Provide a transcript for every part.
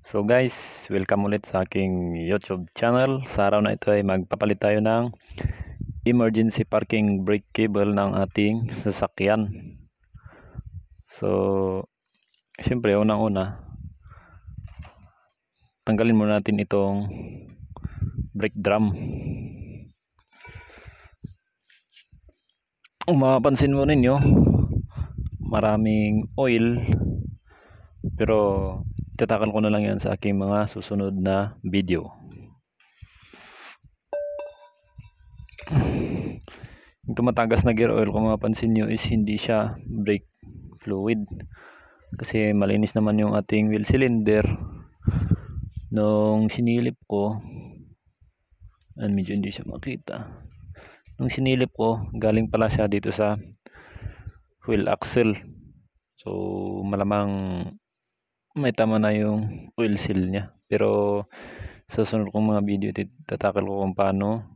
So guys, welcome ulit sa aking YouTube channel. Sa araw na ito ay magpapalit tayo ng emergency parking brake cable ng ating sasakyan. So, siyempre unang-una, tanggalin muna natin itong brake drum. Mapapansin mo ninyo, maraming oil, pero tatakal ko na lang yan sa aking mga susunod na video. Yung tumatagas na gear oil, kung mapapansin nyo, is hindi siya brake fluid kasi malinis naman yung ating wheel cylinder. Nung sinilip ko, medyo hindi siya makita. Nung sinilip ko, galing pala siya dito sa wheel axle. So malamang may tama na yung oil seal niya. Pero sa sunod kong mga video, tatakal ko kung paano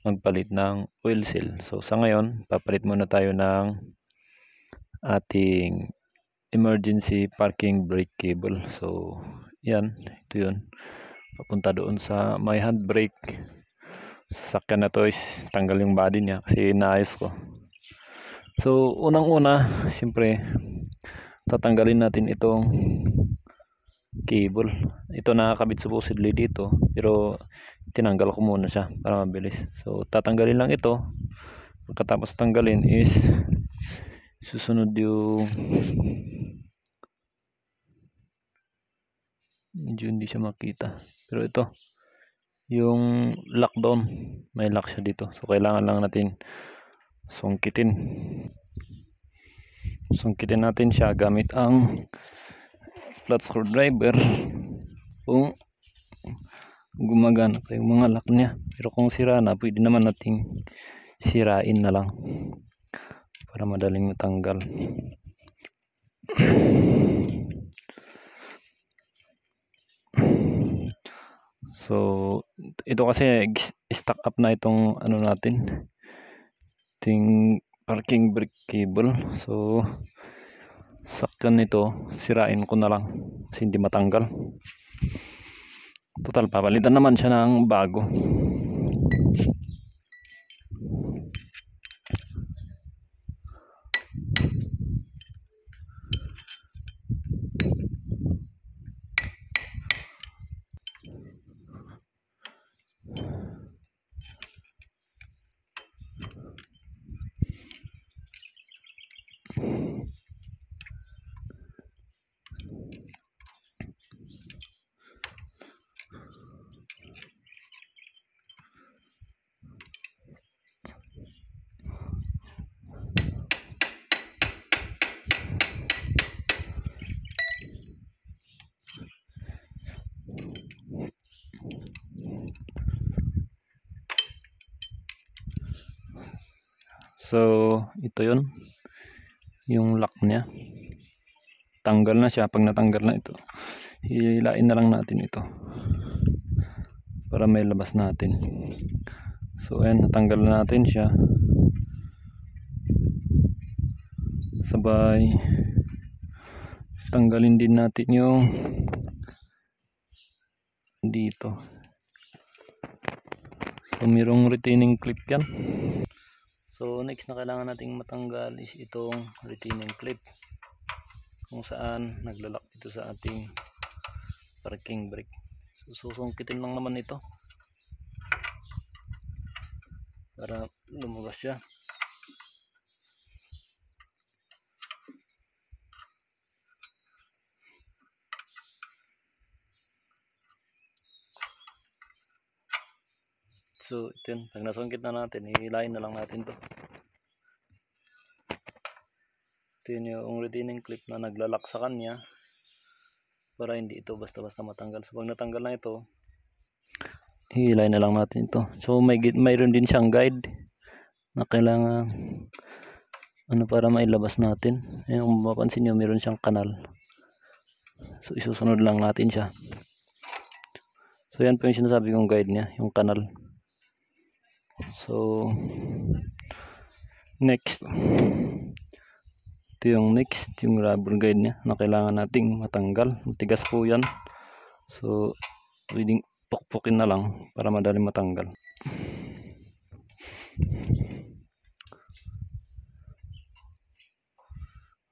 magpalit ng oil seal. So sa ngayon, papalit muna tayo ng ating emergency parking brake cable. So yan, ito yun, papunta doon sa may handbrake. Sasakyan na to is tanggal yung body niya kasi naayos ko. So unang-una, siyempre tatanggalin natin itong cable. Ito nakakabit supposedly dito, pero tinanggal ko muna siya para mabilis. So tatanggalin lang ito. Pagkatapos tanggalin is susunod yung, medyo hindi siya makita, pero ito yung lock down, may lock siya dito. So kailangan lang natin sungkitin natin siya gamit ang flat screwdriver kung gumagana pa yung mga lock niya. Pero kung sira na, pwede naman nating sirain na lang para madaling matanggal. So ito kasi stock up na itong ano natin, ting parking brake cable. So sakyan nito, sirain ko na lang kasi hindi matanggal. Total papalitan naman siya ng bago. So ito yun, yung lock niya, tanggal na siya. Pag natanggal na ito, hilain na lang natin ito para may labas natin. So ayan, natanggal na natin siya. Sabay tanggalin din natin yung dito. So mayroong retaining clip yan. So next na kailangan nating matanggal is itong retaining clip, kung saan naglalak dito sa ating parking brake. So susungkitin lang naman ito para lumabas siya. So ito yun, pag nasungkit na natin, hihilahin na lang natin to. Ito yun yung retaining clip na naglalak sa kanya para hindi ito basta-basta matanggal. So pag natanggal na ito, hihilahin na lang natin ito. So mayroon din siyang guide na kailangan para mailabas natin. Ayan, kung mapapansin nyo, mayroon siyang kanal. So isusunod lang natin siya. So yan po yung sinasabi kong guide niya, yung kanal. So next, ito yung next, yung rubber guide niya na kailangan nating matanggal. Matigas po yan, So pwedeng pukpukin na lang para madali matanggal.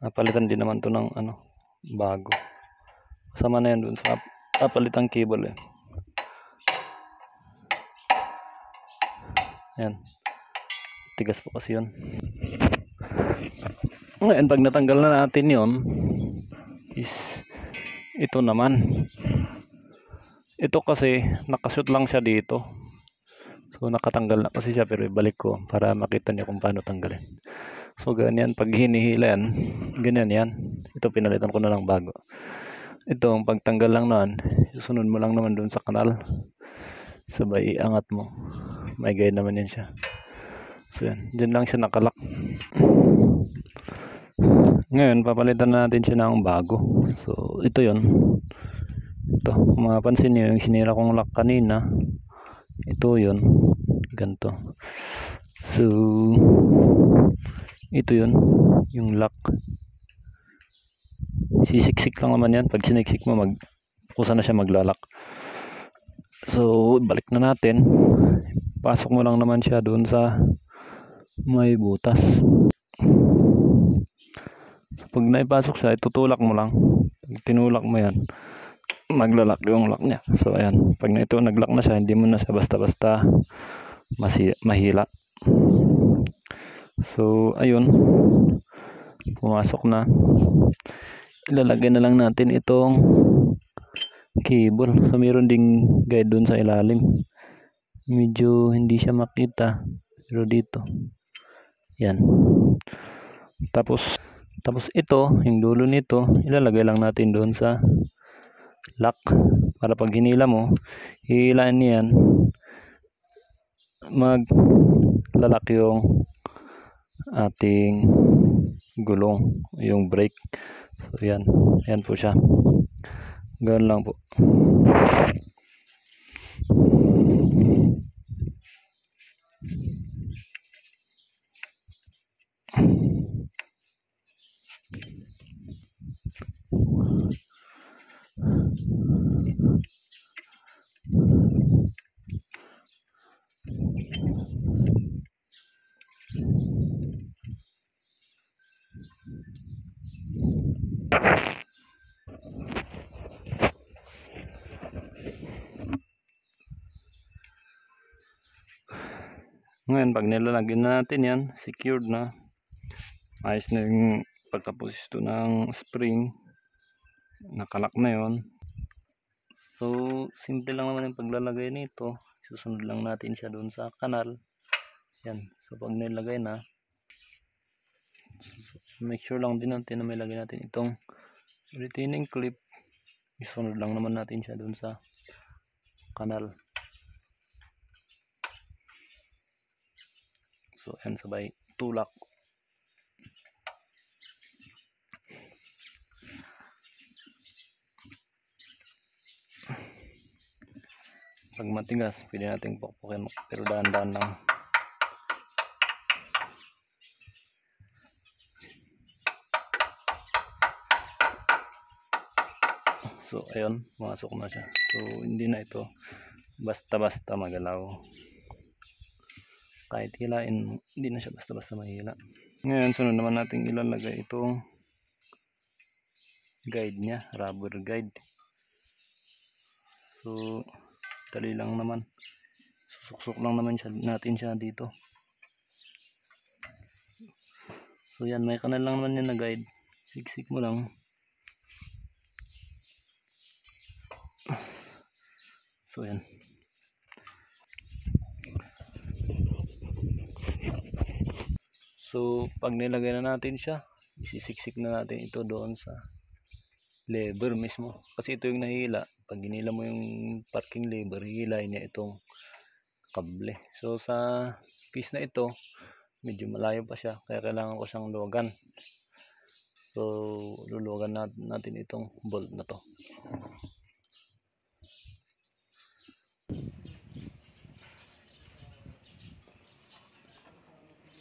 Napalitan din naman to ng bago. Kasama na yan dun sa papalitang cable Ayan. Tigas po kasi yun. Ngayon pag natanggal na natin yon is ito naman. Ito kasi nakashoot lang siya dito. So nakatanggal na kasi siya, pero ibalik ko para makita niyo kung paano tanggalin. So ganyan pag hinihila yan, ganyan yan. Ito pinalitan ko na lang bago. Ito ang pagtanggal lang naman, susunod mo lang naman dun sa kanal. Sabay iangat mo. May guide naman yan siya. So yan, dyan lang siya nakalak. Ngayon papalitan natin siya ng bago. So ito yon. Ito, kung mapapansin niyo yung sinira kong lock kanina, ito yon, ganito. So ito yon, yung lock. Sisiksik lang naman yan. Pag siniksik mo, kusa na siya maglalak. So balik na natin. Pasok mo lang naman siya doon sa may butas. So, pag naipasok siya, itutulak mo lang. Pag tinulak mo yan, maglalak yung lock niya. So ayan, pag ito naglock na siya, hindi mo na siya basta-basta mahila. So ayun, pumasok na. Ilalagay na lang natin itong cable. So meron ding guide dun sa ilalim. Medyo hindi siya makita, pero dito yan. Tapos ito, yung dulo nito, ilalagay lang natin doon sa lock para pag hinila mo, hihilain niyan, maglalak yung ating gulong, yung brake. So yan po siya. Ganun lang po. Ngayon pag nilalagyan natin yan, secured na, ayos na yung pagkaposisto ng spring, nakalak na yon. So simple lang naman yung paglalagay nito. Susunod lang natin siya doon sa kanal. Yan. So pag nilagay na, make sure lang din natin na may lagay natin itong retaining clip. Isunod lang naman natin siya doon sa kanal. So yan, sabay tulak. Pag matigas, pwede nating pukpukin, pero dahan-dahan lang. So ayun, masok na siya. So hindi na ito basta-basta magalaw. Kahit hilain, hindi na siya basta-basta mahila. Ngayon, sunod naman natin ilalagay itong guide niya, rubber guide. So dali lang naman, susuksok lang naman natin siya dito. So yan, may kanal lang naman yan na guide, siksik mo lang. So yan. So pag nilagay na natin siya, isisiksik na natin ito doon sa lever mismo, kasi ito yung nahihila. Pag hinila mo yung parking lever, hihilain niya itong kable. So sa piece na ito, medyo malayo pa siya, kaya kailangan ko siyang luwagan. So luluwagan natin itong bolt na to.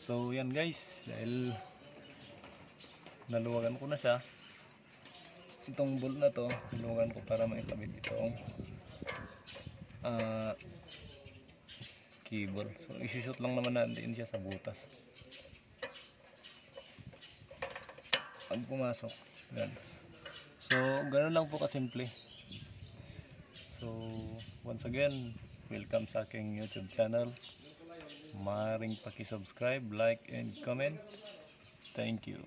So yan guys, dahil naluwagan ko na siya, itong bolt na to, tulungan ko para maikabit itong cable. So isushoot lang naman natin siya sa butas. Pag pumasok, yan. So ganoon lang po kasimple. So once again, welcome sa aking YouTube channel. Maaaring paki-subscribe, like and comment. Thank you.